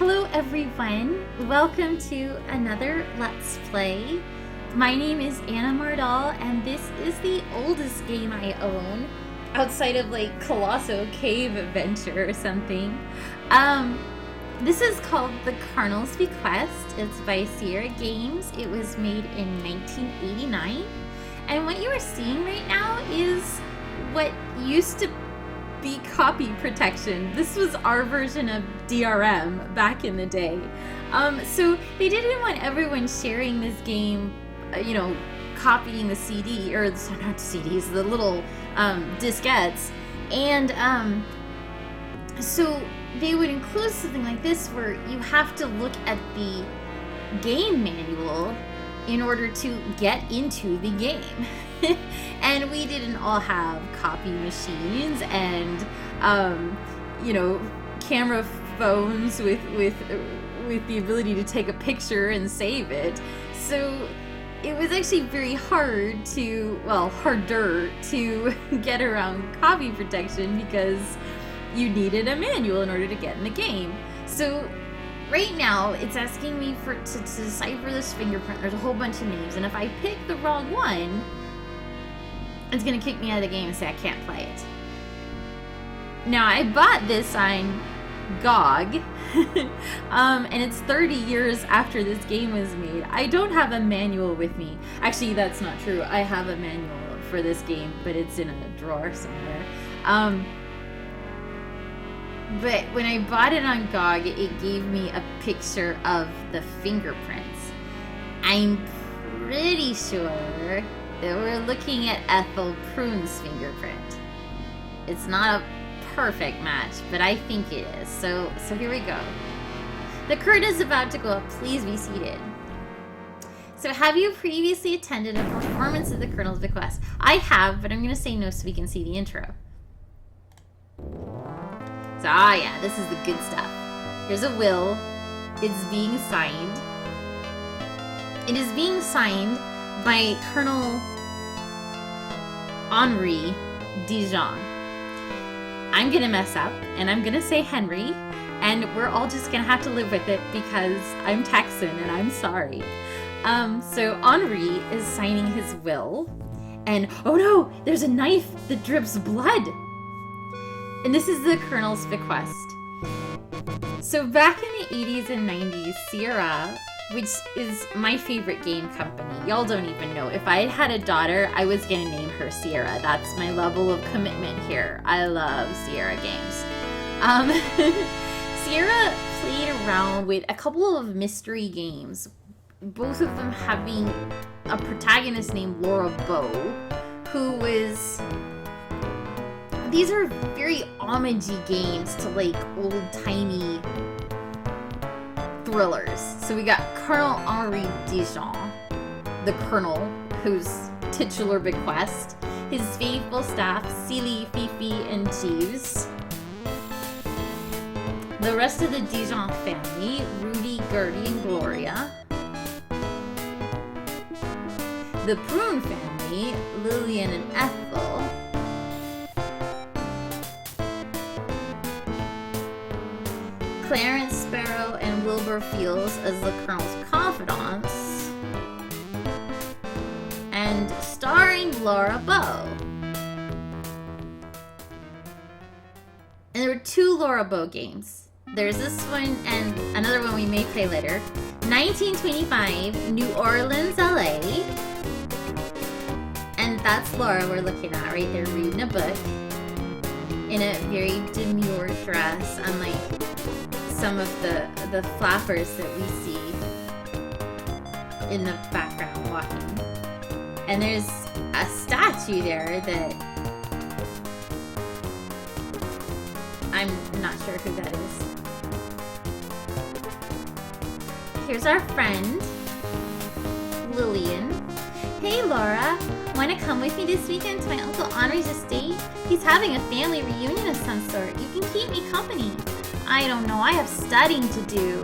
Hello everyone, welcome to another Let's Play. My name is Anna Mardal and this is the oldest game I own, outside of like Colosso Cave Adventure or something. This is called The Colonel's Bequest. It's by Sierra Games. It was made in 1989. And what you are seeing right now is what used to be copy protection. This was our version of DRM back in the day. So they didn't want everyone sharing this game, copying the CD, or not CDs, the little diskettes. And so they would include something like this where you have to look at the game manual in order to get into the game. And we didn't all have copy machines and camera phones with the ability to take a picture and save it. So it was actually very harder to get around copy protection because you needed a manual in order to get in the game. So right now it's asking me to decipher this fingerprint. There's a whole bunch of names, and if I pick the wrong one, it's gonna kick me out of the game and say I can't play it. Now, I bought this on GOG, and it's 30 years after this game was made. I don't have a manual with me. Actually, that's not true. I have a manual for this game, but it's in a drawer somewhere. But when I bought it on GOG, it gave me a picture of the fingerprints. I'm pretty sure that we're looking at Ethel Prune's fingerprint. It's not a perfect match, but I think it is. So here we go. The curtain is about to go up. Please be seated. So have you previously attended a performance of The Colonel's Bequest? I have, but I'm going to say no so we can see the intro. So, yeah, this is the good stuff. Here's a will. It's being signed. It is being signed by Colonel Henri Dijon. I'm gonna mess up, and I'm gonna say Henry, and we're all just gonna have to live with it because I'm Texan, and I'm sorry. So Henri is signing his will, and oh no, there's a knife that drips blood! And this is the Colonel's Bequest. So back in the 80s and 90s, Sierra, which is my favorite game company, y'all don't even know. If I had a daughter, I was gonna name her Sierra. That's my level of commitment here. I love Sierra games. Sierra played around with a couple of mystery games, both of them having a protagonist named Laura Bow, who was... These are very homage-y games to like old-timey thrillers. So we got Colonel Henri Dijon, the Colonel, whose titular bequest, his faithful staff, Celie, Fifi, and Jeeves. The rest of the Dijon family, Rudy, Gertie, and Gloria. The Prune family, Lillian and Ethel. Clarence Sparrow and Wilbur Fields as the Colonel's confidants, and starring Laura Bow. And there were two Laura Bow games. There's this one and another one we may play later. 1925, New Orleans, LA. And that's Laura we're looking at right there, reading a book in a very demure dress, unlike some of the flappers that we see in the background walking. And there's a statue there that I'm not sure who that is. Here's our friend, Lillian. Hey Laura, want to come with me this weekend to my Uncle Henri's estate? He's having a family reunion of some sort. You can keep me company. I don't know, I have studying to do.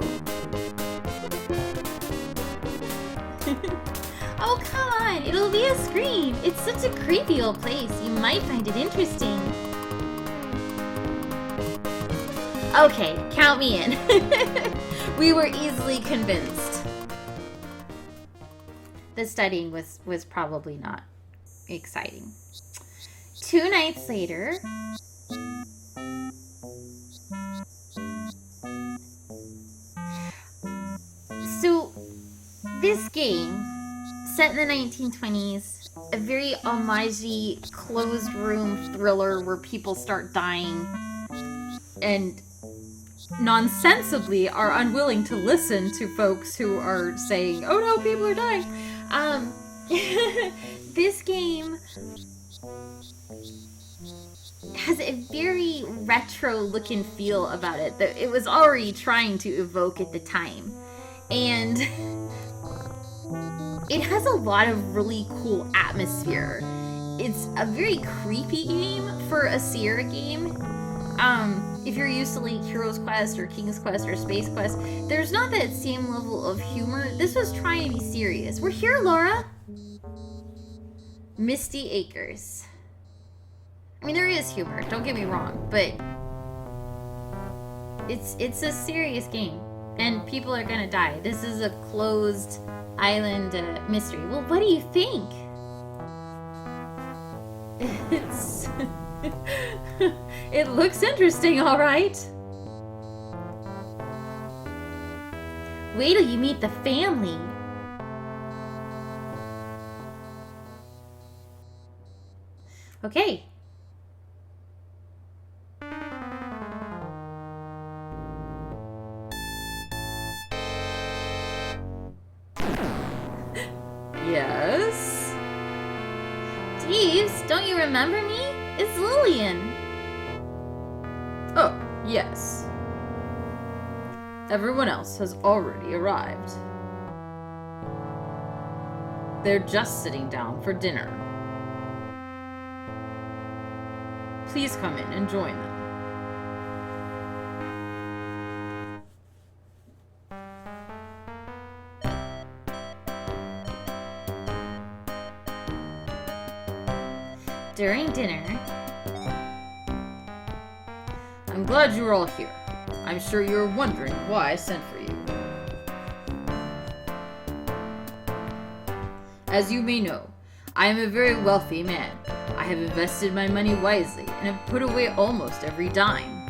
Oh, come on, it'll be a scream. It's such a creepy old place. You might find it interesting. Okay, count me in. We were easily convinced. The studying was probably not exciting. 2 nights later... So, this game, set in the 1920s, a very homage-y, closed-room thriller where people start dying and nonsensibly are unwilling to listen to folks who are saying, oh no, people are dying. This game has a very retro look and feel about it that it was already trying to evoke at the time. And it has a lot of really cool atmosphere. It's a very creepy game for a Sierra game. If you're used to like Hero's Quest or King's Quest or Space Quest, there's not that same level of humor. This was trying to be serious. We're here, Laura! Misty Acres. I mean, there is humor, don't get me wrong, but it's a serious game, and people are gonna die. This is a closed island mystery. Well, what do you think? It's... It looks interesting, all right. Wait till you meet the family. Okay. Yes? Jeeves, don't you remember me? It's Lillian. Oh, yes. Everyone else has already arrived. They're just sitting down for dinner. Please come in and join them. During dinner, I'm glad you're all here. I'm sure you're wondering why I sent for you. As you may know, I am a very wealthy man. I have invested my money wisely and have put away almost every dime.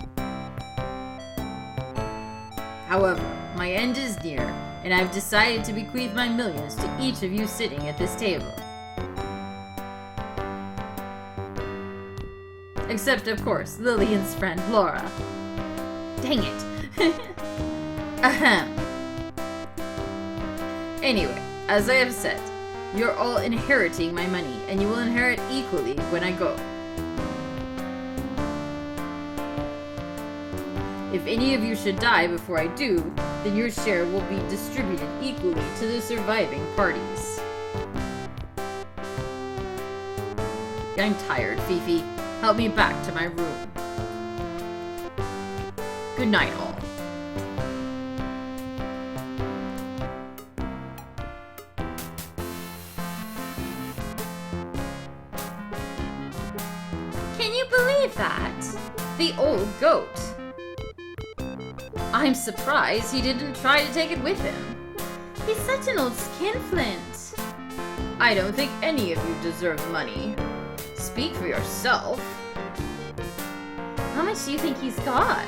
However, my end is near, and I've decided to bequeath my millions to each of you sitting at this table. Except, of course, Lillian's friend, Laura. Dang it. Ahem. Anyway, as I have said, you're all inheriting my money, and you will inherit equally when I go. If any of you should die before I do, then your share will be distributed equally to the surviving parties. I'm tired, Fifi. Help me back to my room. Good night, all. Can you believe that? The old goat. I'm surprised he didn't try to take it with him. He's such an old skinflint. I don't think any of you deserve money. Speak for yourself. How much do you think he's got?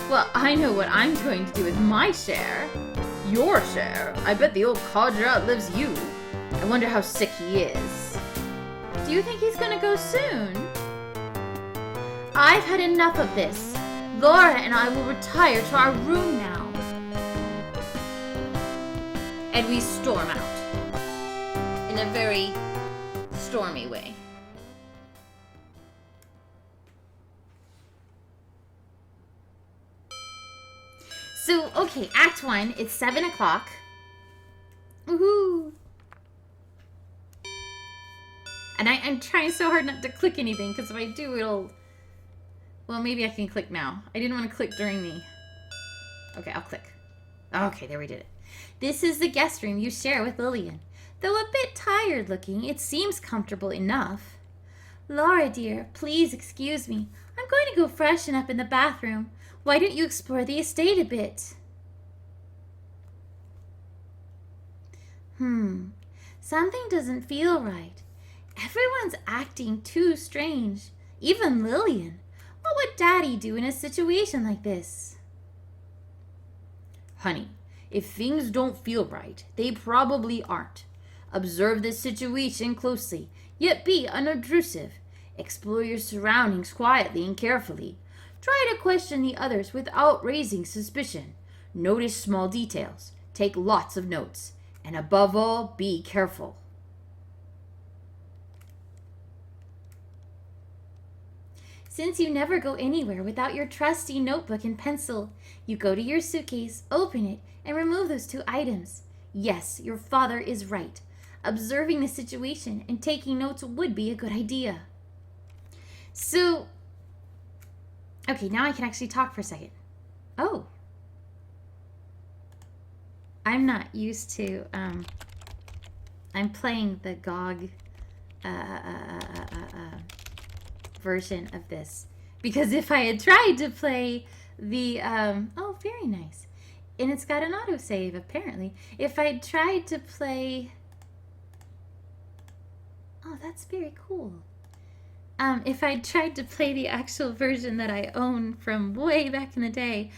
Well, I know what I'm going to do with my share. Your share? I bet the old codger outlives you. I wonder how sick he is. Do you think he's gonna go soon? I've had enough of this. Laura and I will retire to our room now. And we storm out. In a very stormy way. So, okay, Act 1, it's 7 o'clock. Woohoo! And I'm trying so hard not to click anything, because if I do, it'll... Well, maybe I can click now. I didn't want to click during the... Okay, I'll click. Okay, there we did it. This is the guest room you share with Lillian. Though a bit tired looking, it seems comfortable enough. Laura, dear, please excuse me. I'm going to go freshen up in the bathroom. Why don't you explore the estate a bit? Something doesn't feel right. Everyone's acting too strange. Even Lillian. What would Daddy do in a situation like this? Honey, if things don't feel right, they probably aren't. Observe the situation closely, yet be unobtrusive. Explore your surroundings quietly and carefully. Try to question the others without raising suspicion. Notice small details. Take lots of notes. And above all, be careful. Since you never go anywhere without your trusty notebook and pencil, you go to your suitcase, open it, and remove those 2 items. Yes, your father is right. Observing the situation and taking notes would be a good idea. So, okay, now I can actually talk for a second. Oh. I'm not used to, I'm playing the GOG version of this. Because if I had tried to play the, oh, very nice. And it's got an autosave, apparently. If I'd tried to play, oh, that's very cool. If I'd tried to play the actual version that I own from way back in the day,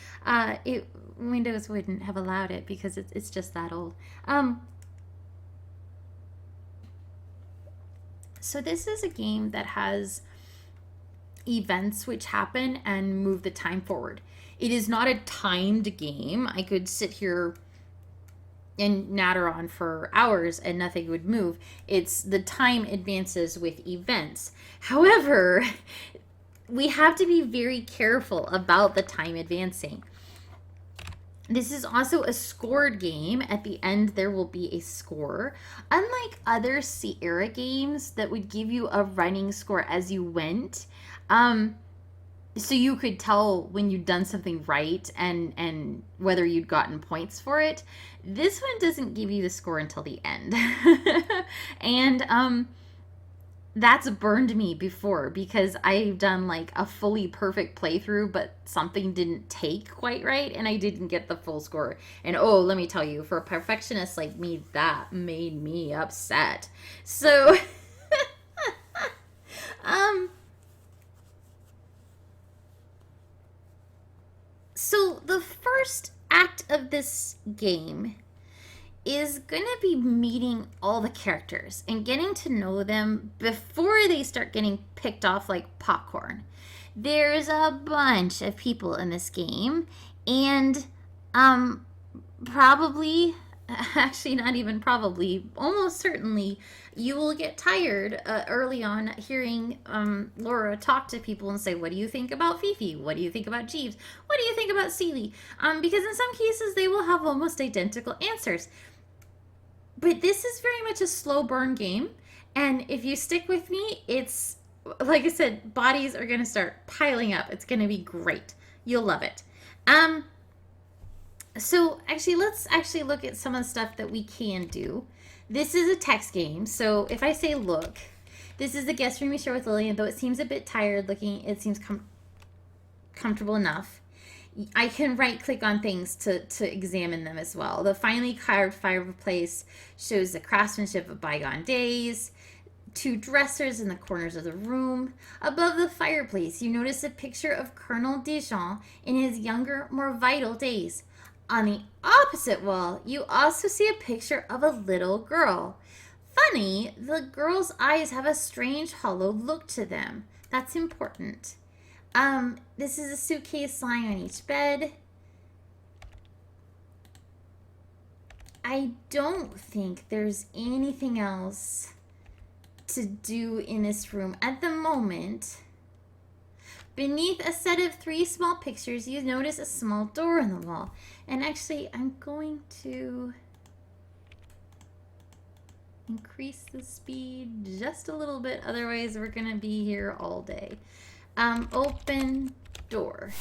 Windows wouldn't have allowed it because it's just that old. So this is a game that has events which happen and move the time forward. It is not a timed game. I could sit here and natter on for hours and nothing would move. It's the time advances with events. However, we have to be very careful about the time advancing. This is also a scored game. At the end, there will be a score. Unlike other Sierra games that would give you a running score as you went, so you could tell when you'd done something right and whether you'd gotten points for it. This one doesn't give you the score until the end. And that's burned me before because I've done like a fully perfect playthrough, but something didn't take quite right and I didn't get the full score. And oh, let me tell you, for a perfectionist like me, that made me upset. So, so the first act of this game is gonna be meeting all the characters and getting to know them before they start getting picked off like popcorn. There's a bunch of people in this game, and probably, actually not even probably, almost certainly, you will get tired early on hearing Laura talk to people and say, what do you think about Fifi? What do you think about Jeeves? What do you think about Celie? Because in some cases they will have almost identical answers. But this is very much a slow burn game, and if you stick with me, it's, like I said, bodies are going to start piling up. It's going to be great. You'll love it. So actually, let's actually look at some of the stuff that we can do. This is a text game, so if I say look, this is the guest room we share with Lillian, though it seems a bit tired looking, it seems comfortable enough. I can right click on things to examine them as well. The finely carved fireplace shows the craftsmanship of bygone days. 2 dressers in the corners of the room. Above the fireplace, you notice a picture of Colonel Dijon in his younger, more vital days. On the opposite wall, you also see a picture of a little girl. Funny, the girl's eyes have a strange hollow look to them. That's important. This is a suitcase lying on each bed. I don't think there's anything else to do in this room at the moment. Beneath a set of 3 small pictures, you notice a small door in the wall. And actually, I'm going to increase the speed just a little bit. Otherwise, we're going to be here all day. Open door.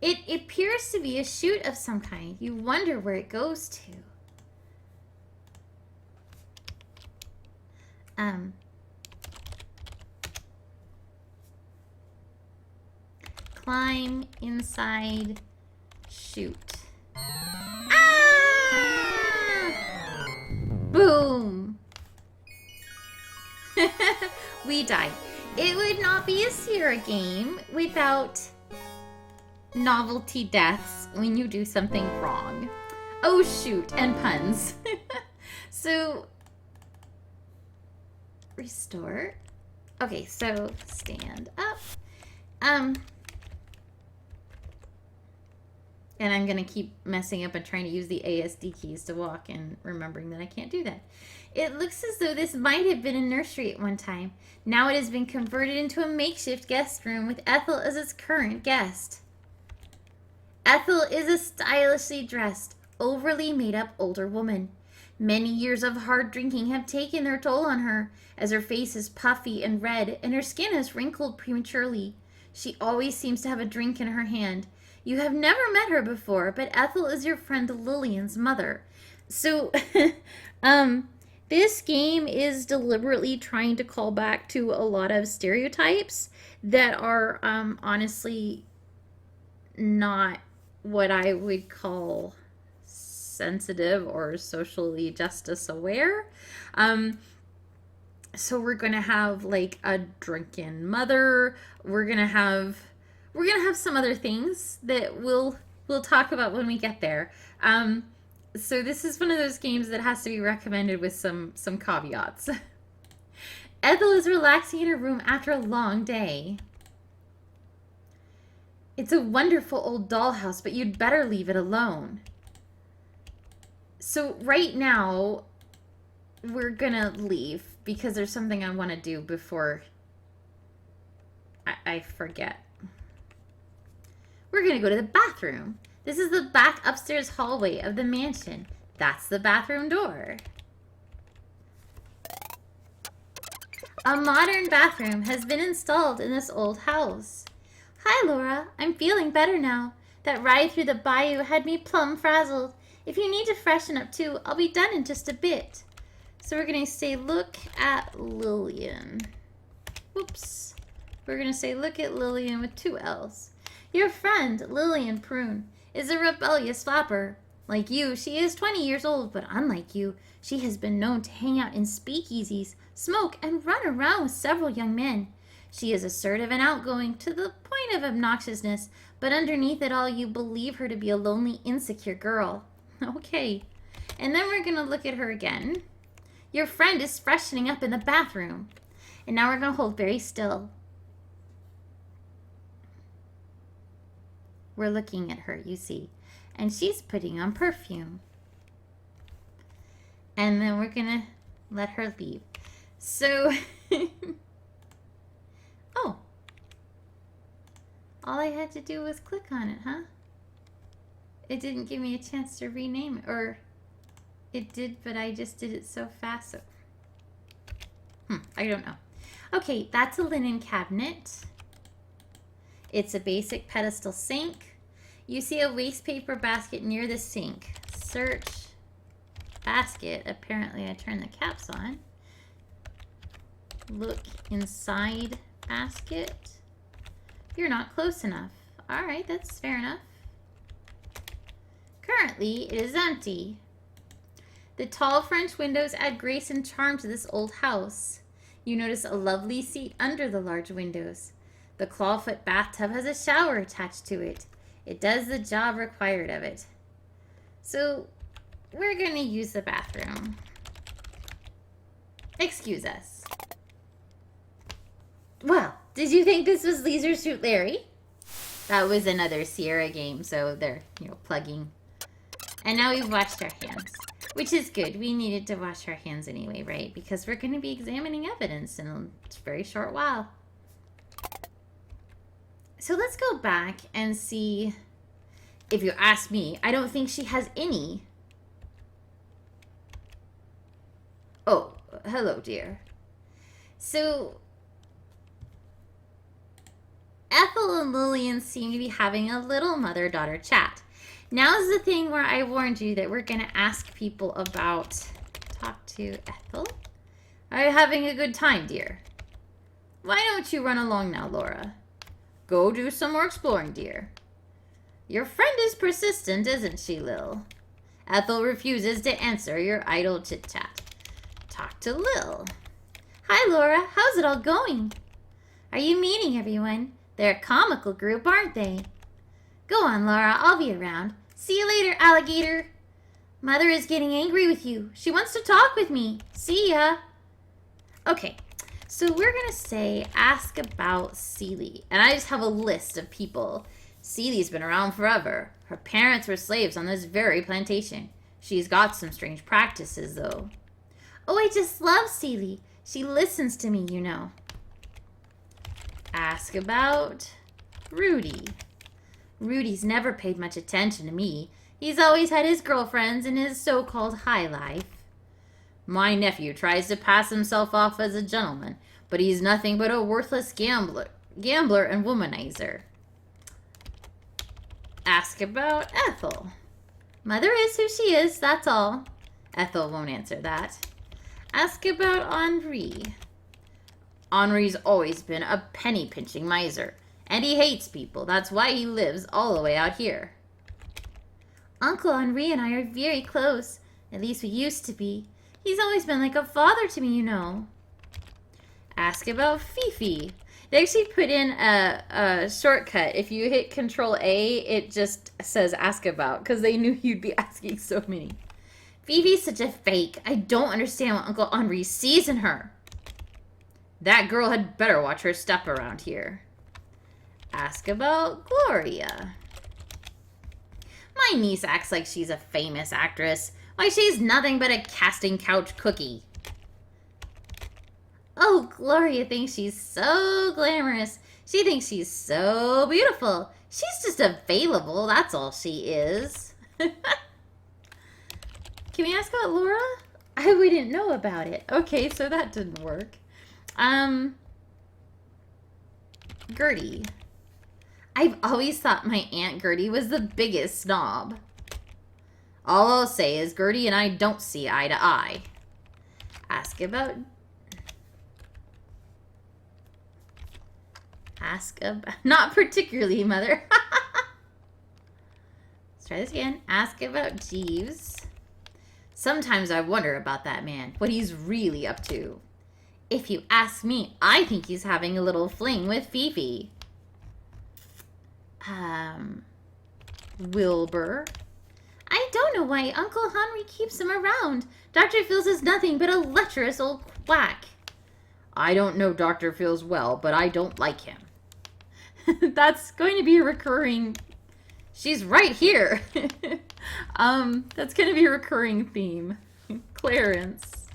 It appears to be a chute of some kind. You wonder where it goes to. climb inside, shoot. Ah! Boom! We died. It would not be a Sierra game without novelty deaths when you do something wrong. Oh shoot, and puns. So, restore. Okay, so stand up. And I'm gonna keep messing up and trying to use the ASD keys to walk and remembering that I can't do that. It looks as though this might have been a nursery at one time. Now it has been converted into a makeshift guest room with Ethel as its current guest. Ethel is a stylishly dressed, overly made-up older woman. Many years of hard drinking have taken their toll on her, as her face is puffy and red and her skin has wrinkled prematurely. She always seems to have a drink in her hand. You have never met her before, but Ethel is your friend Lillian's mother. So, this game is deliberately trying to call back to a lot of stereotypes that are, honestly not what I would call sensitive or socially justice aware. So we're gonna have like a drunken mother. We're gonna have some other things that we'll talk about when we get there. So this is one of those games that has to be recommended with some caveats. Ethel is relaxing in her room after a long day. It's a wonderful old dollhouse, but you'd better leave it alone. So right now, we're gonna leave because there's something I want to do before I forget. We're gonna go to the bathroom. This is the back upstairs hallway of the mansion. That's the bathroom door. A modern bathroom has been installed in this old house. Hi, Laura. I'm feeling better now. That ride through the bayou had me plumb frazzled. If you need to freshen up too, I'll be done in just a bit. So we're going to say, look at Lillian. Whoops. We're going to say, look at Lillian with 2 L's. Your friend, Lillian Prune, is a rebellious flapper. Like you, she is 20 years old, but unlike you, she has been known to hang out in speakeasies, smoke, and run around with several young men. She is assertive and outgoing to the point of obnoxiousness, but underneath it all, you believe her to be a lonely, insecure girl. Okay. And then we're going to look at her again. Your friend is freshening up in the bathroom. And now we're going to hold very still. We're looking at her, you see. And she's putting on perfume. And then we're going to let her leave. So, oh. All I had to do was click on it, huh? It didn't give me a chance to rename it. Or it did, but I just did it so fast. So, I don't know. Okay, that's a linen cabinet. It's a basic pedestal sink. You see a waste paper basket near the sink. Search basket. Apparently I turned the caps on. Look inside basket. You're not close enough. All right, that's fair enough. Currently, it is empty. The tall French windows add grace and charm to this old house. You notice a lovely seat under the large windows. The clawfoot bathtub has a shower attached to it. It does the job required of it. So, we're going to use the bathroom. Excuse us. Well, did you think this was Leisure Suit Larry? That was another Sierra game, so they're, plugging. And now we've washed our hands, which is good. We needed to wash our hands anyway, right? Because we're going to be examining evidence in a very short while. So let's go back and see. If you ask me, I don't think she has any. Oh, hello, dear. So, Ethel and Lillian seem to be having a little mother-daughter chat. Now's the thing where I warned you that we're going to ask people about. Talk to Ethel. Are you having a good time, dear? Why don't you run along now, Laura? Go do some more exploring, dear. Your friend is persistent, isn't she, Lil? Ethel refuses to answer your idle chit-chat. Talk to Lil. Hi, Laura. How's it all going? Are you meeting everyone? They're a comical group, aren't they? Go on, Laura. I'll be around. See you later, alligator. Mother is getting angry with you. She wants to talk with me. See ya. Okay, so we're going to say ask about Celie. And I just have a list of people. Celie's been around forever. Her parents were slaves on this very plantation. She's got some strange practices, though. Oh, I just love Celie. She listens to me, you know. Ask about Rudy. Rudy's never paid much attention to me. He's always had his girlfriends and his so-called high life. My nephew tries to pass himself off as a gentleman, but he's nothing but a worthless gambler and womanizer. Ask about Ethel. Mother is who she is, that's all. Ethel won't answer that. Ask about Henri. Henri's always been a penny-pinching miser, and he hates people. That's why he lives all the way out here. Uncle Henri and I are very close. At least we used to be. He's always been like a father to me, you know. Ask about Fifi. They actually put in a shortcut. If you hit Control A, it just says ask about, because they knew you'd be asking so many. Fifi's such a fake. I don't understand what Uncle Henri sees in her. That girl had better watch her step around here. Ask about Gloria. My niece acts like she's a famous actress. Why, she's nothing but a casting couch cookie. Oh, Gloria thinks she's so glamorous. She thinks she's so beautiful. She's just available, that's all she is. Can we ask about Laura? We didn't know about it. Okay, so that didn't work. Gertie. I've always thought my Aunt Gertie was the biggest snob. All I'll say is Gertie and I don't see eye to eye. Ask about... Not particularly, Mother. Let's try this again. Ask about Jeeves. Sometimes I wonder about that man, what he's really up to. If you ask me, I think he's having a little fling with Fifi. Wilbur. I don't know why Uncle Henri keeps him around. Dr. Phils is nothing but a lecherous old quack. I don't know Dr. Phils well, but I don't like him. That's going to be a recurring... She's right here. That's going to be a recurring theme. Clarence.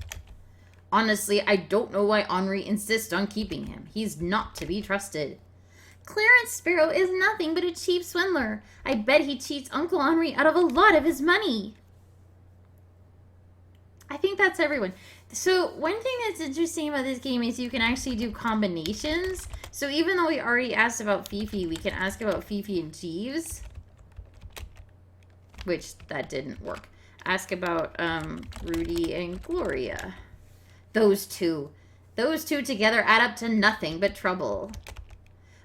Honestly, I don't know why Henri insists on keeping him. He's not to be trusted. Clarence Sparrow is nothing but a cheap swindler. I bet he cheats Uncle Henri out of a lot of his money. I think that's everyone. So one thing that's interesting about this game is you can actually do combinations. So even though we already asked about Fifi, we can ask about Fifi and Jeeves. Which, that didn't work. Ask about Rudy and Gloria. Those two together add up to nothing but trouble.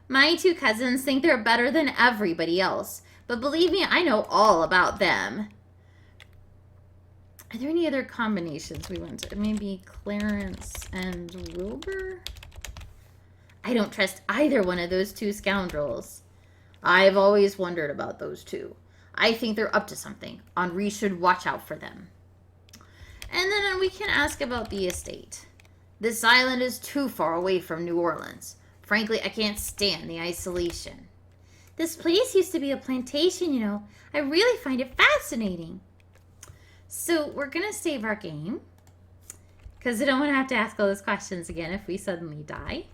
My two cousins think they're better than everybody else. But believe me, I know all about them. Are there any other combinations we want to? Maybe Clarence and Wilbur? I don't trust either one of those two scoundrels. I've always wondered about those two. I think they're up to something. Henri should watch out for them. And then we can ask about the estate. This island is too far away from New Orleans. Frankly, I can't stand the isolation. This place used to be a plantation, you know. I really find it fascinating. So we're going to save our game. Because I don't want to have to ask all those questions again if we suddenly die.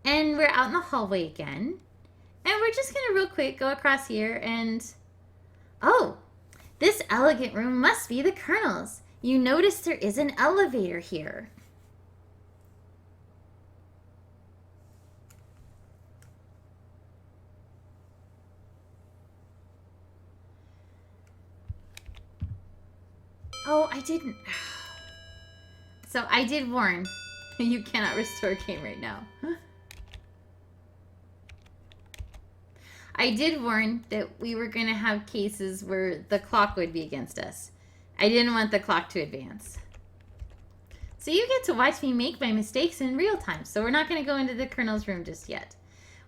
And we're out in the hallway again. And we're just going to real quick go across here and... Oh, this elegant room must be the Colonel's. You notice there is an elevator here. Oh, I didn't. So I did warn. You cannot restore game right now. I did warn that we were going to have cases where the clock would be against us. I didn't want the clock to advance. So you get to watch me make my mistakes in real time. So we're not going to go into the Colonel's room just yet.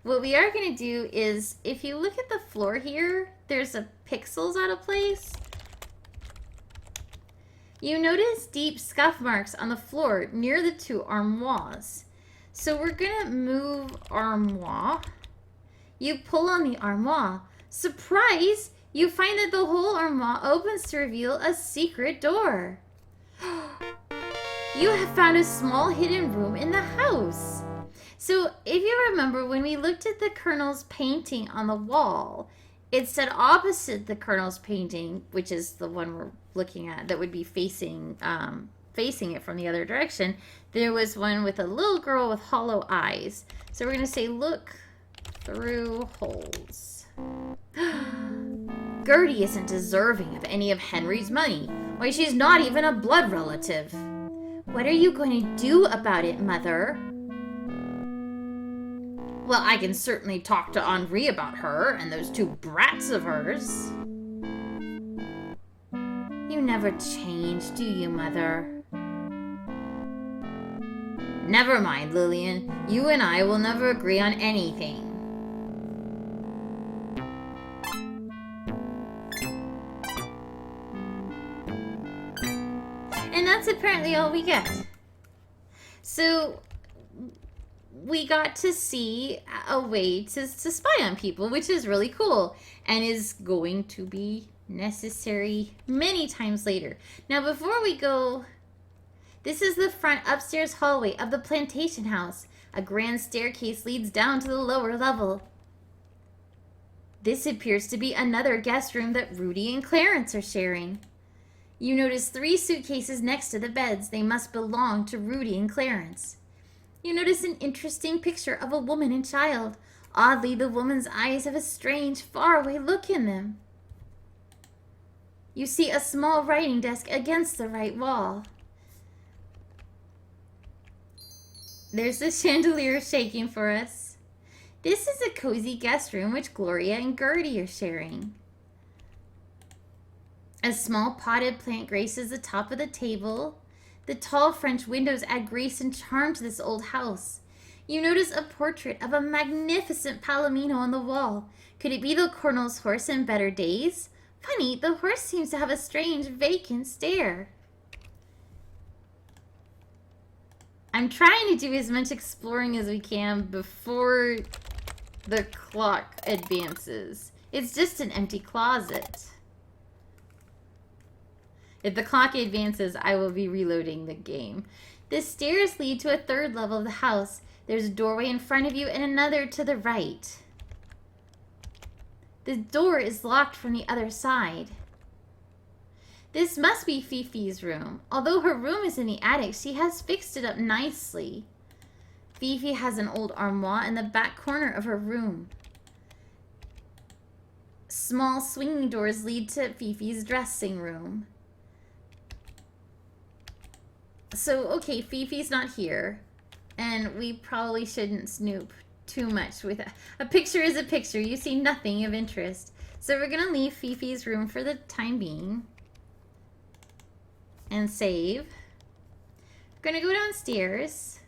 What we are going to do is, if you look at the floor here, there's a pixels out of place. You notice deep scuff marks on the floor near the two armoires. So we're going to move armoire. You pull on the armoire. Surprise! You find that the whole armoire opens to reveal a secret door. You have found a small hidden room in the house. So if you remember, when we looked at the Colonel's painting on the wall, it said opposite the Colonel's painting, which is the one we're looking at, that would be facing it from the other direction, there was one with a little girl with hollow eyes. So we're going to say, look through holes. Gertie isn't deserving of any of Henry's money. Why, she's not even a blood relative. What are you going to do about it, Mother? Well, I can certainly talk to Henri about her and those two brats of hers. You never change, do you, Mother? Never mind, Lillian. You and I will never agree on anything. And that's apparently all we get. So we got to see a way to spy on people, which is really cool and is going to be necessary many times later. Now, before we go, this is the front upstairs hallway of the plantation house. A grand staircase leads down to the lower level. This appears to be another guest room that Rudy and Clarence are sharing. You notice 3 suitcases next to the beds. They must belong to Rudy and Clarence. You notice an interesting picture of a woman and child. Oddly, the woman's eyes have a strange, faraway look in them. You see a small writing desk against the right wall. There's the chandelier shaking for us. This is a cozy guest room which Gloria and Gertie are sharing. A small potted plant graces the top of the table. The tall French windows add grace and charm to this old house. You notice a portrait of a magnificent palomino on the wall. Could it be the Colonel's horse in better days? Funny, the horse seems to have a strange, vacant stare. I'm trying to do as much exploring as we can before the clock advances. It's just an empty closet. If the clock advances, I will be reloading the game. The stairs lead to a 3rd level of the house. There's a doorway in front of you and another to the right. The door is locked from the other side. This must be Fifi's room. Although her room is in the attic, she has fixed it up nicely. Fifi has an old armoire in the back corner of her room. Small swinging doors lead to Fifi's dressing room. So, okay, Fifi's not here. And we probably shouldn't snoop too much with that. A picture is a picture. You see nothing of interest. So we're going to leave Fifi's room for the time being. And save. We're going to go downstairs.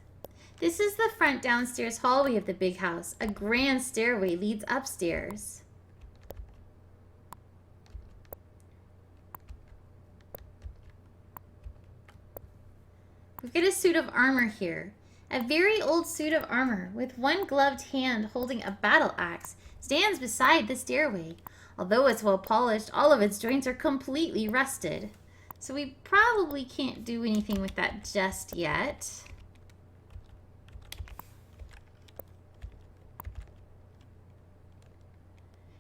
This is the front downstairs hallway of the big house. A grand stairway leads upstairs. We've got a suit of armor here. A very old suit of armor with one gloved hand holding a battle axe stands beside the stairway. Although it's well polished, all of its joints are completely rusted. So we probably can't do anything with that just yet.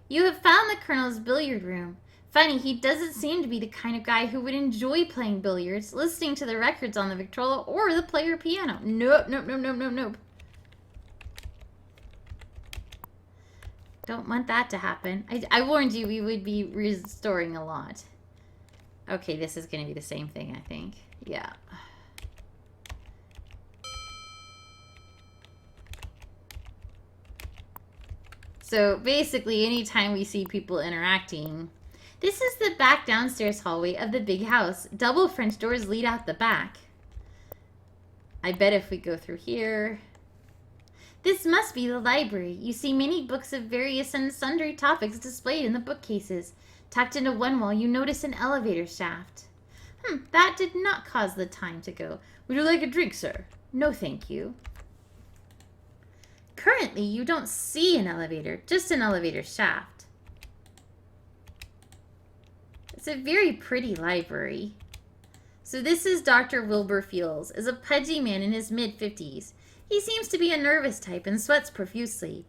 You have found the Colonel's billiard room. Funny, he doesn't seem to be the kind of guy who would enjoy playing billiards, listening to the records on the Victrola, or the player piano. Nope, nope, nope, nope, nope, nope. Don't want that to happen. I warned you we would be restoring a lot. Okay, this is going to be the same thing, I think. Yeah. So basically, anytime we see people interacting, this is the back downstairs hallway of the big house. Double French doors lead out the back. I bet if we go through here... This must be the library. You see many books of various and sundry topics displayed in the bookcases. Tucked into one wall, you notice an elevator shaft. That did not cause the time to go. Would you like a drink, sir? No, thank you. Currently, you don't see an elevator, just an elevator shaft. It's a very pretty library. So this is Dr. Wilbur Fields, is a pudgy man in his mid-50s. He seems to be a nervous type and sweats profusely.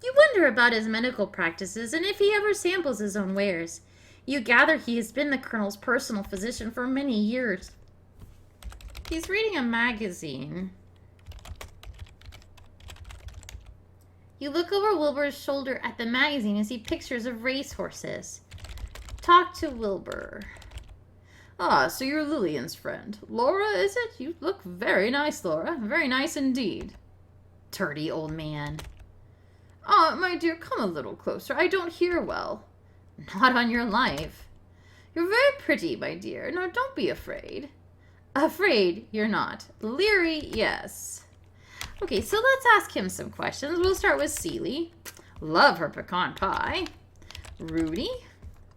You wonder about his medical practices and if he ever samples his own wares. You gather he has been the Colonel's personal physician for many years. He's reading a magazine. You look over Wilbur's shoulder at the magazine and see pictures of racehorses. Talk to Wilbur. Ah, so you're Lillian's friend. Laura, is it? You look very nice, Laura. Very nice indeed. Dirty old man. Ah, my dear, come a little closer. I don't hear well. Not on your life. You're very pretty, my dear. Now, don't be afraid. Afraid, you're not. Leery, yes. Okay, so let's ask him some questions. We'll start with Celie. Love her pecan pie. Rudy?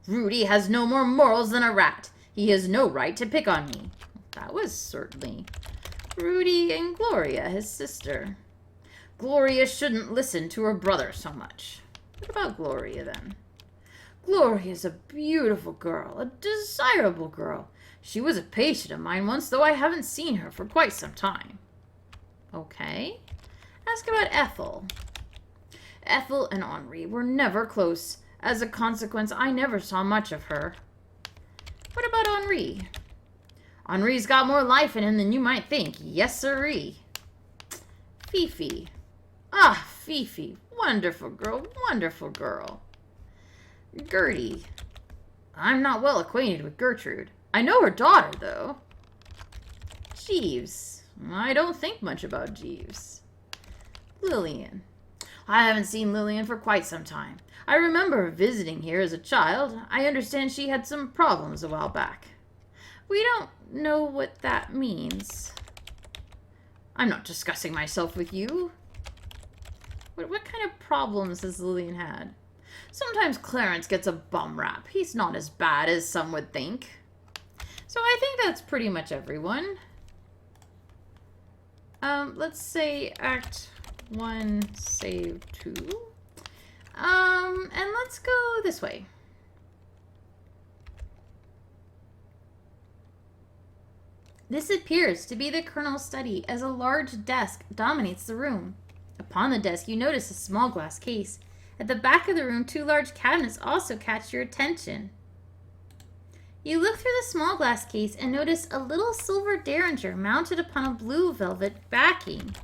Rudy has no more morals than a rat. He has no right to pick on me. That was certainly... Rudy and Gloria, his sister. Gloria shouldn't listen to her brother so much. What about Gloria, then? Gloria's a beautiful girl, a desirable girl. She was a patient of mine once, though I haven't seen her for quite some time. Okay. Ask about Ethel. Ethel and Henri were never close. As a consequence, I never saw much of her. What about Henri? Henri's got more life in him than you might think. Yes, sirree. Fifi. Ah, Fifi. Wonderful girl, wonderful girl. Gertie. I'm not well acquainted with Gertrude. I know her daughter, though. Jeeves. I don't think much about Jeeves. Lillian. I haven't seen Lillian for quite some time. I remember her visiting here as a child. I understand she had some problems a while back. We don't know what that means. I'm not discussing myself with you. What kind of problems has Lillian had? Sometimes Clarence gets a bum rap. He's not as bad as some would think. So I think that's pretty much everyone. Let's say Act 1, save 2. And let's go this way. This appears to be the Colonel's study, as a large desk dominates the room. Upon the desk, you notice a small glass case. At the back of the room, 2 large cabinets also catch your attention. You look through the small glass case and notice a little silver derringer mounted upon a blue velvet backing.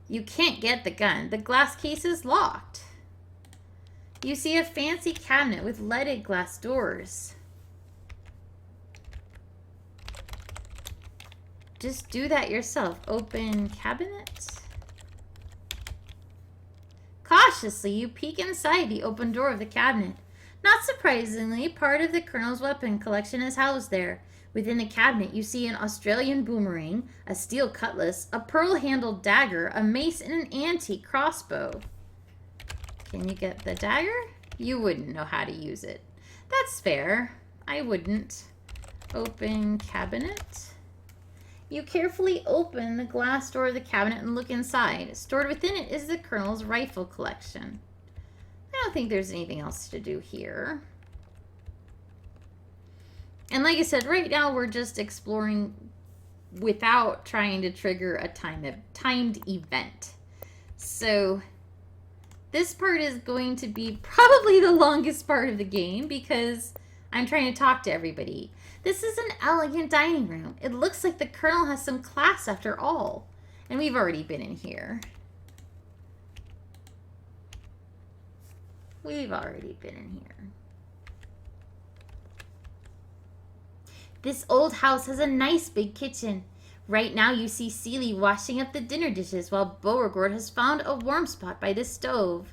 You can't get the gun. The glass case is locked. You see a fancy cabinet with leaded glass doors. Just do that yourself. Open cabinet. Cautiously, you peek inside the open door of the cabinet. Not surprisingly, part of the Colonel's weapon collection is housed there. Within the cabinet, you see an Australian boomerang, a steel cutlass, a pearl-handled dagger, a mace, and an antique crossbow. Can you get the dagger? You wouldn't know how to use it. That's fair. I wouldn't. Open cabinet. You carefully open the glass door of the cabinet and look inside. Stored within it is the Colonel's rifle collection. I don't think there's anything else to do here. And like I said, right now we're just exploring without trying to trigger a timed event. So this part is going to be probably the longest part of the game because I'm trying to talk to everybody. This is an elegant dining room. It looks like the Colonel has some class after all. And we've already been in here. We've already been in here. This old house has a nice big kitchen. Right now you see Seely washing up the dinner dishes while Beauregard has found a warm spot by the stove.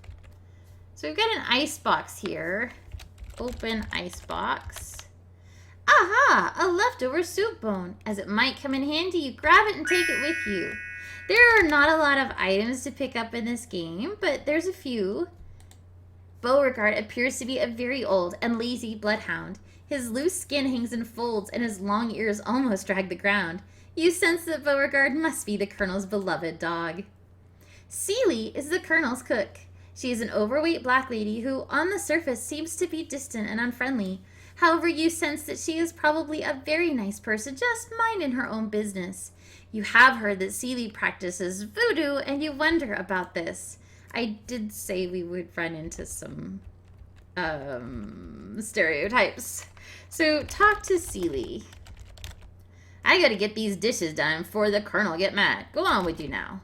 So we've got an ice box here. Open ice box. Aha! A leftover soup bone. As it might come in handy, you grab it and take it with you. There are not a lot of items to pick up in this game, but there's a few. Beauregard appears to be a very old and lazy bloodhound. His loose skin hangs in folds and his long ears almost drag the ground. You sense that Beauregard must be the Colonel's beloved dog. Seely is the Colonel's cook. She is an overweight black lady who, on the surface, seems to be distant and unfriendly. However, you sense that she is probably a very nice person, just minding her own business. You have heard that Seely practices voodoo, and you wonder about this. I did say we would run into some stereotypes. So talk to Seely. I gotta get these dishes done before the Colonel get mad. Go on with you now.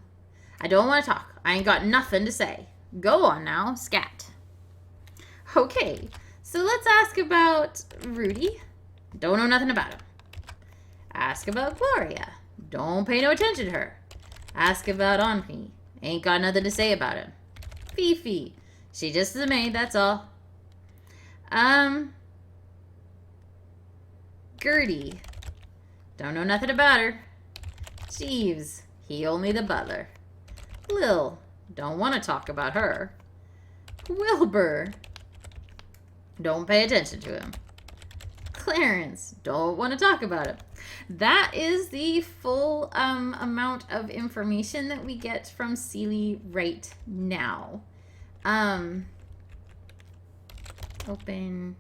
I don't want to talk. I ain't got nothing to say. Go on now, scat. Okay, so let's ask about Rudy. Don't know nothing about him. Ask about Gloria. Don't pay no attention to her. Ask about Henri. Ain't got nothing to say about him. Fifi. She just is a maid, that's all. Gertie. Don't know nothing about her. Jeeves. He only the butler. Lil. Don't want to talk about her. Wilbur. Don't pay attention to him. Clarence. Don't want to talk about him. That is the full amount of information that we get from Seely right now. Open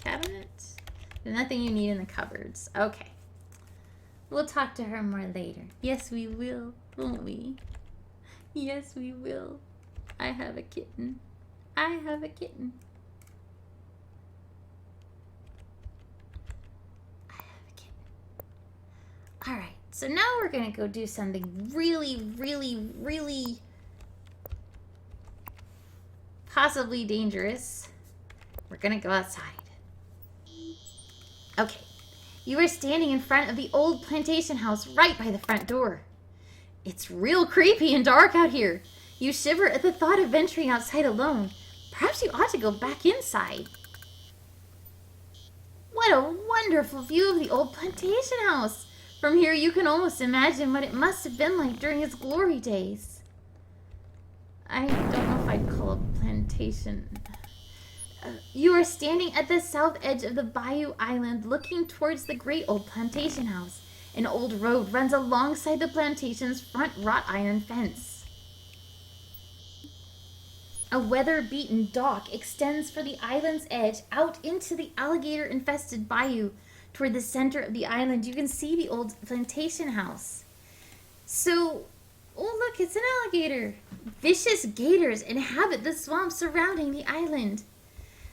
cabinet. There's nothing you need in the cupboards. Okay. We'll talk to her more later. Yes, we will, won't we? Yes, we will. I have a kitten. I have a kitten. I have a kitten. Alright, so now we're going to go do something really, really, really possibly dangerous. We're going to go outside. Okay. You are standing in front of the old plantation house right by the front door. It's real creepy and dark out here. You shiver at the thought of venturing outside alone. Perhaps you ought to go back inside. What a wonderful view of the old plantation house. From here you can almost imagine what it must have been like during its glory days. I don't know if I'd call a plantation... You are standing at the south edge of the Bayou Island looking towards the great old plantation house. An old road runs alongside the plantation's front wrought iron fence. A weather-beaten dock extends for the island's edge out into the alligator-infested bayou. Toward the center of the island, you can see the old plantation house. So, oh look, it's an alligator. Vicious gators inhabit the swamp surrounding the island.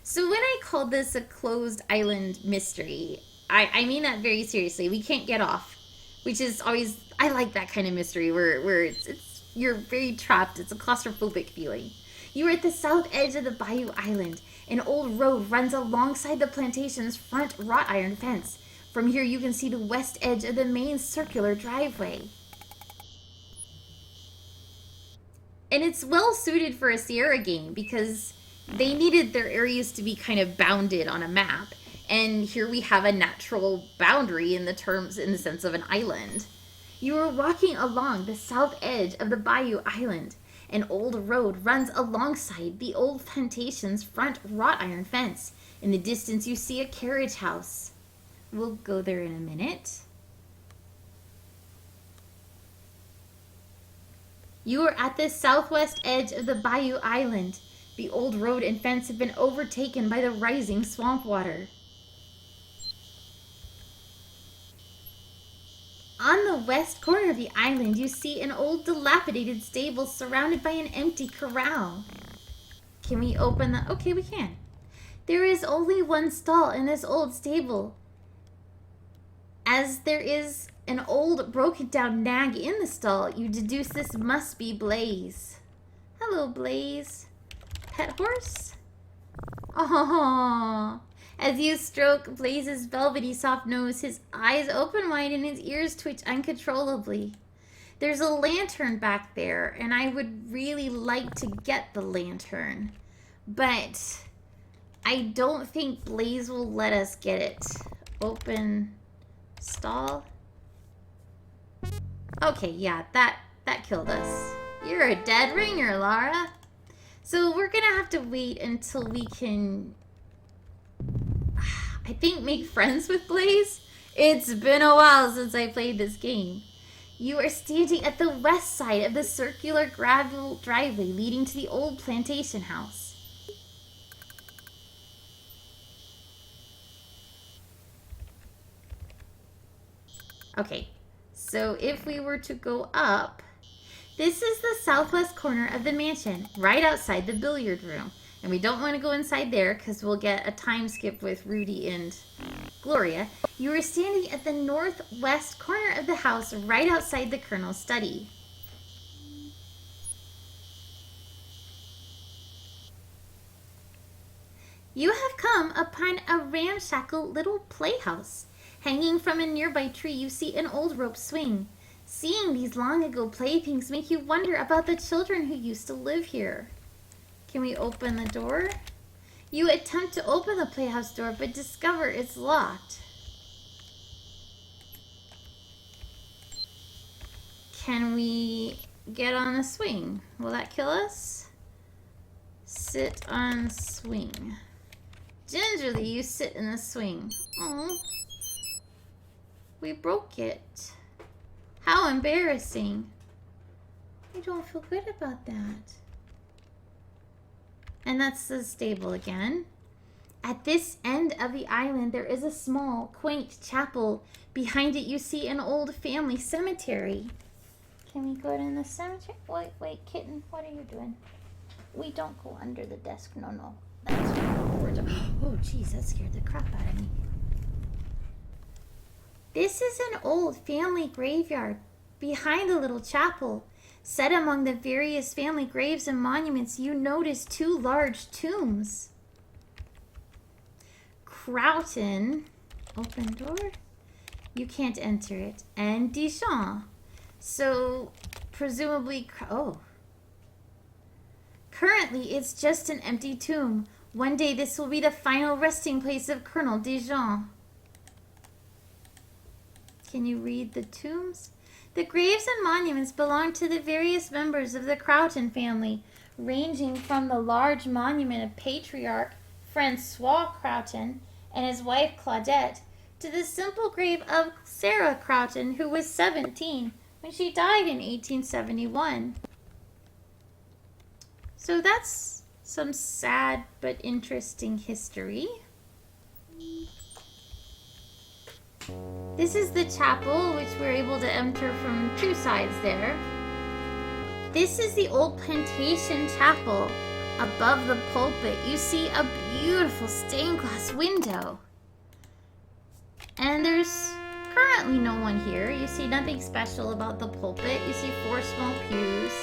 So when I called this a closed island mystery, I mean that very seriously. We can't get off, which is always, I like that kind of mystery where it's you're very trapped. It's a claustrophobic feeling. You are at the south edge of the Bayou Island. An old road runs alongside the plantation's front wrought iron fence. From here you can see the west edge of the main circular driveway. And it's well suited for a Sierra game because they needed their areas to be kind of bounded on a map. And here we have a natural boundary in the sense of an island. You are walking along the south edge of the Bayou Island. An old road runs alongside the old plantation's front wrought iron fence. In the distance you see a carriage house. We'll go there in a minute. You are at the southwest edge of the Bayou Island. The old road and fence have been overtaken by the rising swamp water. On the west corner of the island, you see an old dilapidated stable surrounded by an empty corral. Can we open the... Okay, we can. There is only one stall in this old stable. As there is an old broken down nag in the stall, you deduce this must be Blaze. Hello, Blaze. Pet horse? Oh, As you stroke Blaze's velvety soft nose, his eyes open wide and his ears twitch uncontrollably. There's a lantern back there, and I would really like to get the lantern. But I don't think Blaze will let us get it. Open stall. Okay, yeah, that killed us. You're a dead ringer, Lara. So we're gonna have to wait until we can, I think, make friends with Blaze. It's been a while since I played this game. You are standing at the west side of the circular gravel driveway leading to the old plantation house. Okay, so if we were to go up, this is the southwest corner of the mansion, right outside the billiard room. And we don't want to go inside there because we'll get a time skip with Rudy and Gloria. You are standing at the northwest corner of the house, right outside the Colonel's study. You have come upon a ramshackle little playhouse. Hanging from a nearby tree, you see an old rope swing. Seeing these long ago playthings make you wonder about the children who used to live here. Can we open the door? You attempt to open the playhouse door, but discover it's locked. Can we get on a swing? Will that kill us? Sit on swing. Gingerly, you sit in the swing. Oh, we broke it. How embarrassing. I don't feel good about that. And that's the stable again. At this end of the island, there is a small, quaint chapel. Behind it, you see an old family cemetery. Can we go in the cemetery? Wait, kitten, what are you doing? We don't go under the desk. No. That's oh, jeez, that scared the crap out of me. This is an old family graveyard. Behind the little chapel, set among the various family graves and monuments, you notice two large tombs. Croughton, open door. You can't enter it. And Dijon. So, presumably, currently, it's just an empty tomb. One day, this will be the final resting place of Colonel Dijon. Can you read the tombs? The graves and monuments belong to the various members of the Croughton family, ranging from the large monument of Patriarch Francois Croughton and his wife Claudette, to the simple grave of Sarah Croughton, who was 17 when she died in 1871. So that's some sad but interesting history. This is the chapel, which we're able to enter from two sides there. This is the old plantation chapel. Above the pulpit, you see a beautiful stained glass window. And there's currently no one here. You see nothing special about the pulpit. You see 4 small pews.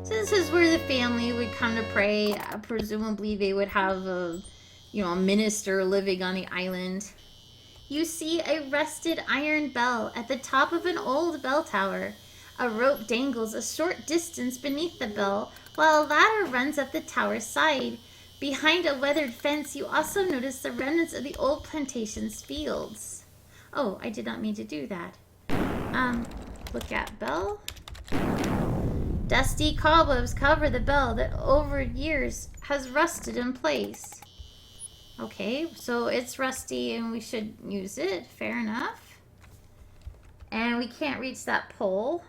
So this is where the family would come to pray. Presumably they would have a minister living on the island. You see a rusted iron bell at the top of an old bell tower. A rope dangles a short distance beneath the bell, while a ladder runs up the tower's side. Behind a weathered fence, you also notice the remnants of the old plantation's fields. Oh, I did not mean to do that. Look at bell. Dusty cobwebs cover the bell that over years has rusted in place. Okay, so it's rusty and we should use it. Fair enough. And we can't reach that pole.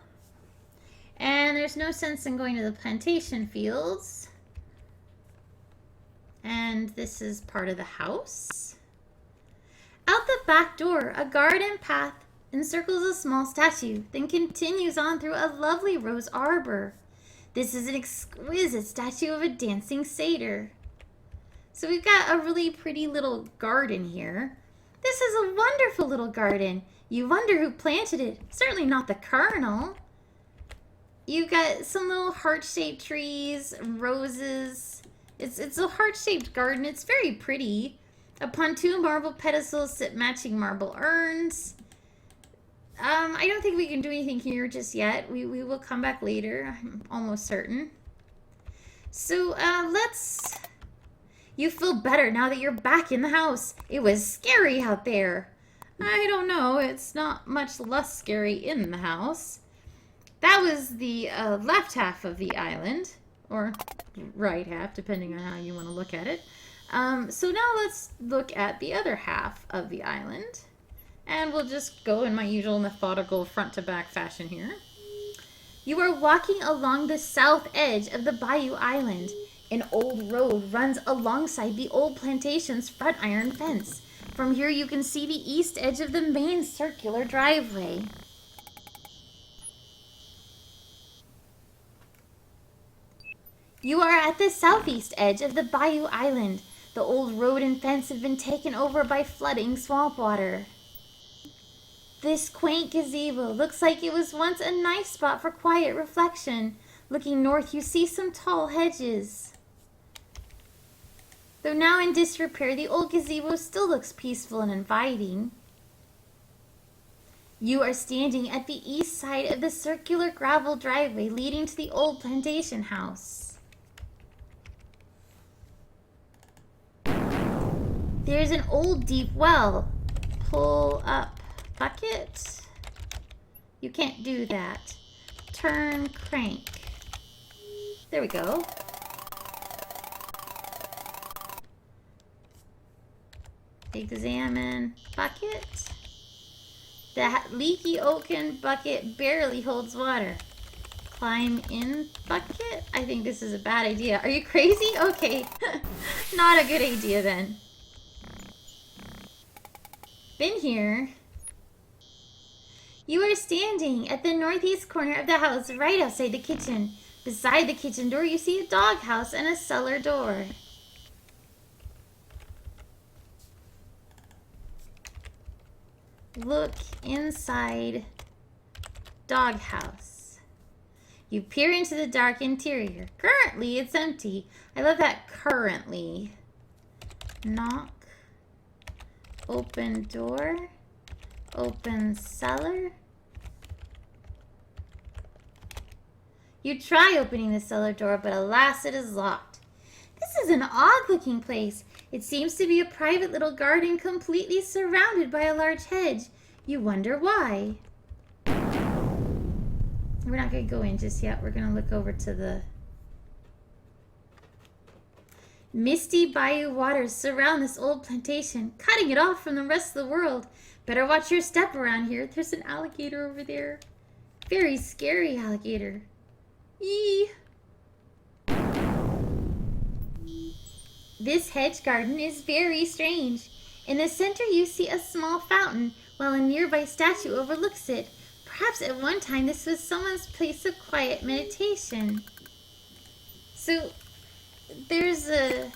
And there's no sense in going to the plantation fields. And this is part of the house. Out the back door, a garden path encircles a small statue, then continues on through a lovely rose arbor. This is an exquisite statue of a dancing satyr. So we've got a really pretty little garden here. This is a wonderful little garden. You wonder who planted it. Certainly not the Colonel. You've got some little heart-shaped trees, roses, It's a heart-shaped garden. It's very pretty. Upon two marble pedestals sit matching marble urns. I don't think we can do anything here just yet. We will come back later, I'm almost certain. So, let's... You feel better now that you're back in the house. It was scary out there. I don't know. It's not much less scary in the house. That was the left half of the island. Or right half, depending on how you want to look at it. So now let's look at the other half of the island. And we'll just go in my usual methodical front-to-back fashion here. You are walking along the south edge of the Bayou Island. An old road runs alongside the old plantation's front iron fence. From here you can see the east edge of the main circular driveway. You are at the southeast edge of the Bayou Island. The old road and fence have been taken over by flooding swamp water. This quaint gazebo looks like it was once a nice spot for quiet reflection. Looking north, you see some tall hedges. Though now in disrepair, the old gazebo still looks peaceful and inviting. You are standing at the east side of the circular gravel driveway leading to the old plantation house. There's an old deep well. Pull up bucket. You can't do that. Turn crank. There we go. Examine bucket. The leaky oaken bucket barely holds water. Climb in bucket. I think this is a bad idea. Are you crazy? Okay. Not a good idea then. Been here. You are standing at the northeast corner of the house right outside the kitchen. Beside the kitchen door you see a doghouse and a cellar door. Look inside doghouse. You peer into the dark interior. Currently, it's empty. I love that currently. Knock. Open door. Open cellar. You try opening the cellar door, but alas, it is locked. This is an odd-looking place. It seems to be a private little garden completely surrounded by a large hedge. You wonder why. We're not going to go in just yet. We're going to look over to the... Misty bayou waters surround this old plantation, cutting it off from the rest of the world. Better watch your step around here. There's an alligator over there. Very scary alligator. Eee! This hedge garden is very strange. In the center you see a small fountain, while a nearby statue overlooks it. Perhaps at one time this was someone's place of quiet meditation. So, there's a...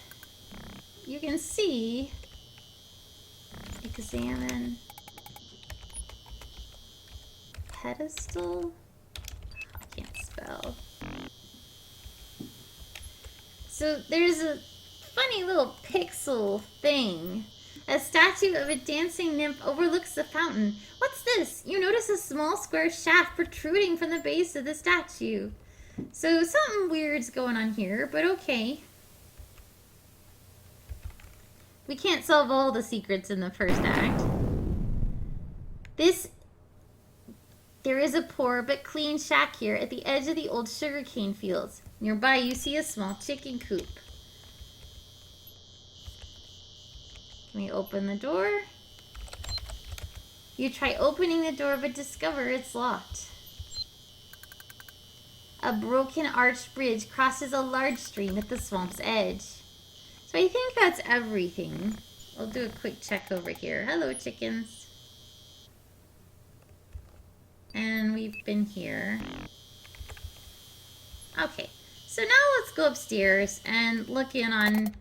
You can see... Examine... Pedestal? I can't spell. So, there's a funny little pixel thing. A statue of a dancing nymph overlooks the fountain. What's this? You notice a small square shaft protruding from the base of the statue. So something weird's going on here, but okay. We can't solve all the secrets in the first act. There is a poor but clean shack here at the edge of the old sugarcane fields. Nearby you see a small chicken coop. Can we open the door? You try opening the door but discover it's locked. A broken arched bridge crosses a large stream at the swamp's edge. So I think that's everything. I'll do a quick check over here. Hello, chickens. And we've been here. Okay, so now let's go upstairs and look in on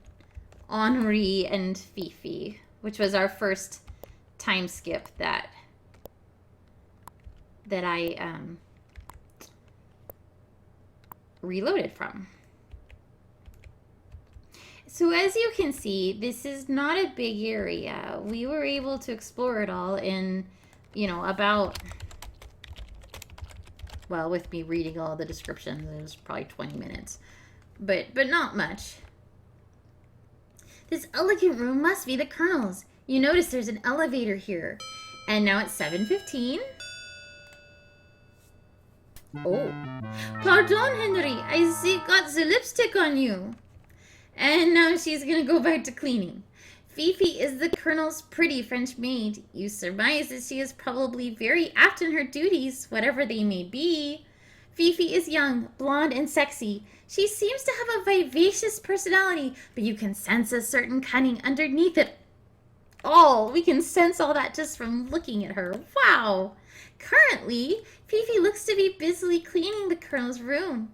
Henri and Fifi, which was our first time skip that I reloaded from. So as you can see, this is not a big area. We were able to explore it all in, about, well, with me reading all the descriptions, it was probably 20 minutes. But not much. This elegant room must be the Colonel's. You notice there's an elevator here. And now it's 7:15. Oh. Pardon, Henry. I see got the lipstick on you. And now she's gonna go back to cleaning. Fifi is the Colonel's pretty French maid. You surmise that she is probably very apt in her duties, whatever they may be. Fifi is young, blonde, and sexy. She seems to have a vivacious personality, but you can sense a certain cunning underneath it all. We can sense all that just from looking at her. Wow! Currently, Fifi looks to be busily cleaning the Colonel's room.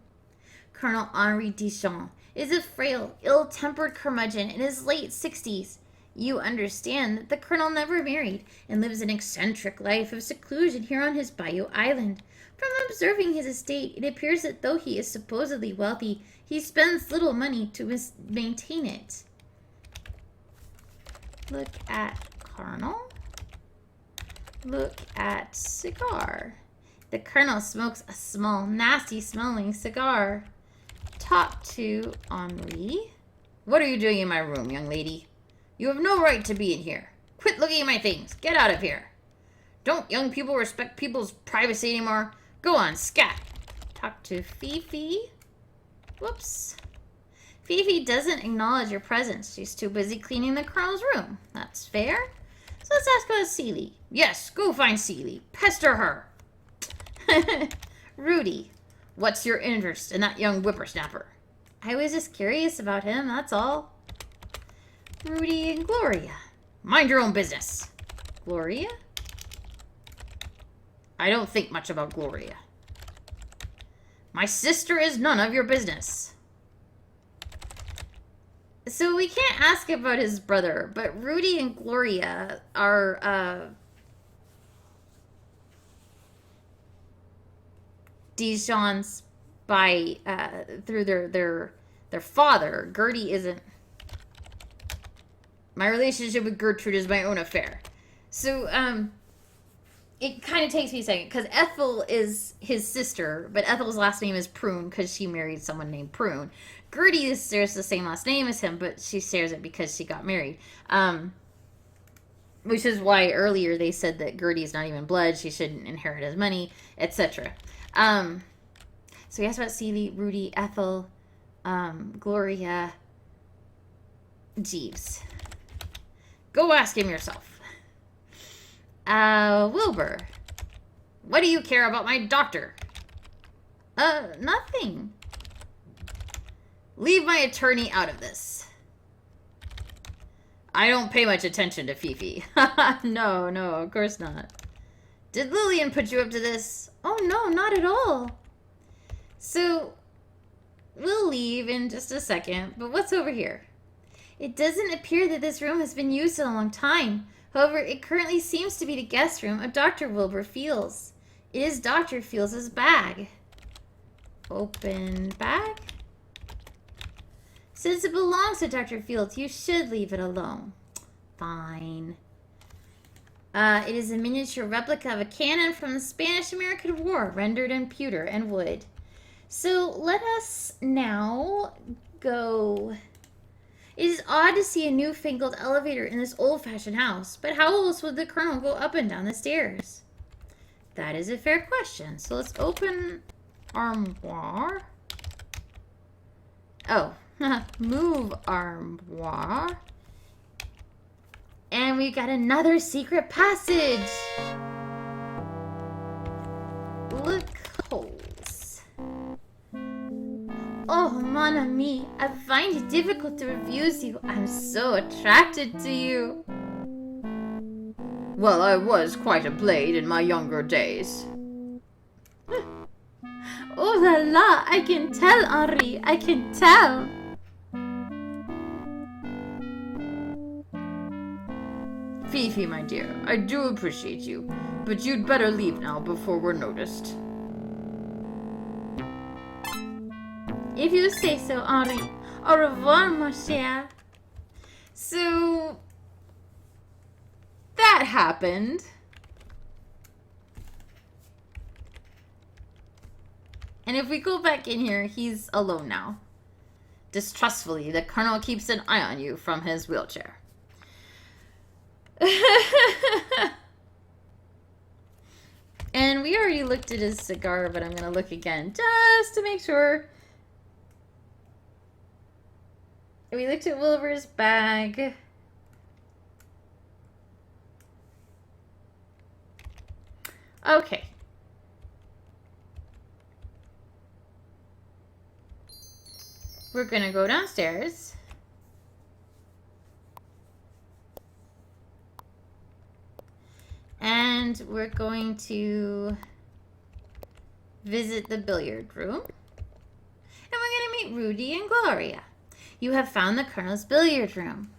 Colonel Henri Dijon is a frail, ill-tempered curmudgeon in his late 60s. You understand that the Colonel never married and lives an eccentric life of seclusion here on his bayou island. From observing his estate, it appears that though he is supposedly wealthy, he spends little money to maintain it. Look at Colonel. Look at cigar. The Colonel smokes a small, nasty-smelling cigar. Talk to Henri. What are you doing in my room, young lady? You have no right to be in here. Quit looking at my things. Get out of here. Don't young people respect people's privacy anymore? Go on, scat. Talk to Fifi. Whoops. Fifi doesn't acknowledge your presence. She's too busy cleaning the Colonel's room. That's fair. So let's ask about Celie. Yes, go find Celie. Pester her. Rudy, what's your interest in that young whippersnapper? I was just curious about him, that's all. Rudy and Gloria. Mind your own business. Gloria? I don't think much about Gloria. My sister is none of your business. So we can't ask about his brother, but Rudy and Gloria are, Dijon's by, through their father. Gertie isn't. My relationship with Gertrude is my own affair. So, it kind of takes me a second, because Ethel is his sister, but Ethel's last name is Prune, because she married someone named Prune. Gertie shares the same last name as him, but she shares it because she got married. Which is why earlier they said that Gertie's not even blood, she shouldn't inherit his money, etc. So he asked about Celie, Rudy, Ethel, Gloria, Jeeves. Go ask him yourself. Wilbur. What do you care about my doctor? Nothing. Leave my attorney out of this. I don't pay much attention to Fifi. No, of course not. Did Lillian put you up to this? Oh, no, not at all. So, we'll leave in just a second, but what's over here? It doesn't appear that this room has been used in a long time. However, it currently seems to be the guest room of Dr. Wilbur Fields. It is Dr. Fields' bag. Open bag. Since it belongs to Dr. Fields, you should leave it alone. Fine. It is a miniature replica of a cannon from the Spanish-American War, rendered in pewter and wood. So let us now go. It is odd to see a newfangled elevator in this old-fashioned house, but how else would the Colonel go up and down the stairs? That is a fair question. So let's open armoire. Oh, move armoire. And we got another secret passage. Look holes. Oh, mon ami, I find it difficult to refuse you. I'm so attracted to you. Well, I was quite a blade in my younger days. Oh la la, I can tell, Henri, I can tell. Fifi, my dear, I do appreciate you, but you'd better leave now before we're noticed. If you say so, Henri. Au revoir, mon cher. So that happened. And if we go back in here, he's alone now. Distrustfully, the colonel keeps an eye on you from his wheelchair. And we already looked at his cigar, but I'm going to look again just to make sure. We looked at Wilbur's bag. Okay. We're going to go downstairs. And we're going to visit the billiard room. And we're going to meet Rudy and Gloria. You have found the Colonel's billiard room.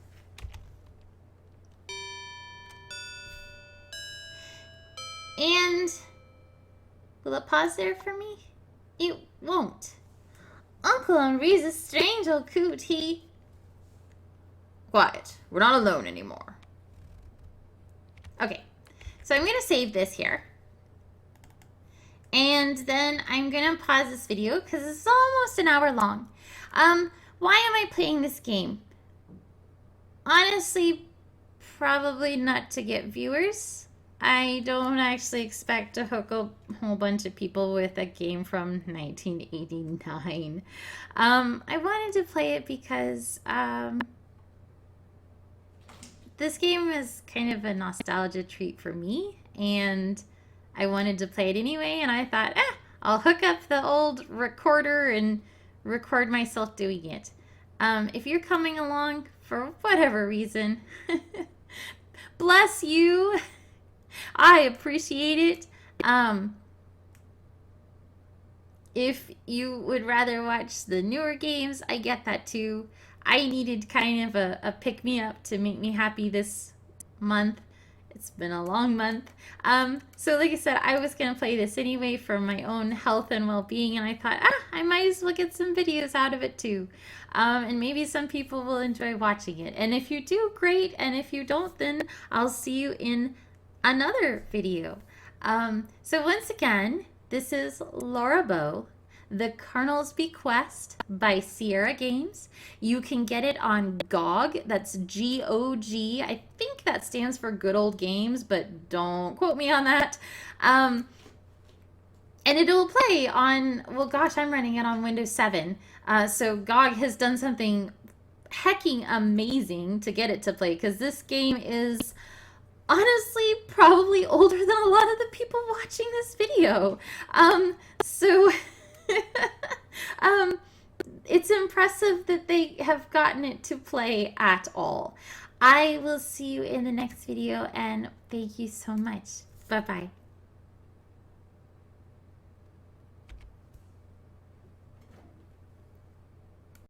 And will it pause there for me? It won't. Uncle Henri's a strange old coot. He... Quiet. We're not alone anymore. Okay. So I'm going to save this here. And then I'm going to pause this video because it's almost an hour long. Why am I playing this game? Honestly, probably not to get viewers. I don't actually expect to hook a whole bunch of people with a game from 1989. I wanted to play it because this game is kind of a nostalgia treat for me, and I wanted to play it anyway, and I thought, I'll hook up the old recorder and record myself doing it. If you're coming along for whatever reason, bless you. I appreciate it. If you would rather watch the newer games, I get that too. I needed kind of a pick-me-up to make me happy this month. It's been a long month. So like I said, I was going to play this anyway for my own health and well-being, and I thought, I might as well get some videos out of it too. And maybe some people will enjoy watching it. And if you do, great. And if you don't, then I'll see you in another video. So once again, this is Laura Bow, The Colonel's Bequest by Sierra Games. You can get it on GOG. That's G-O-G. I think that stands for Good Old Games, but don't quote me on that. And it'll play on, well, gosh, I'm running it on Windows 7. So GOG has done something hecking amazing to get it to play, because this game is honestly probably older than a lot of the people watching this video. It's impressive that they have gotten it to play at all. I will see you in the next video, and thank you so much. Bye-bye.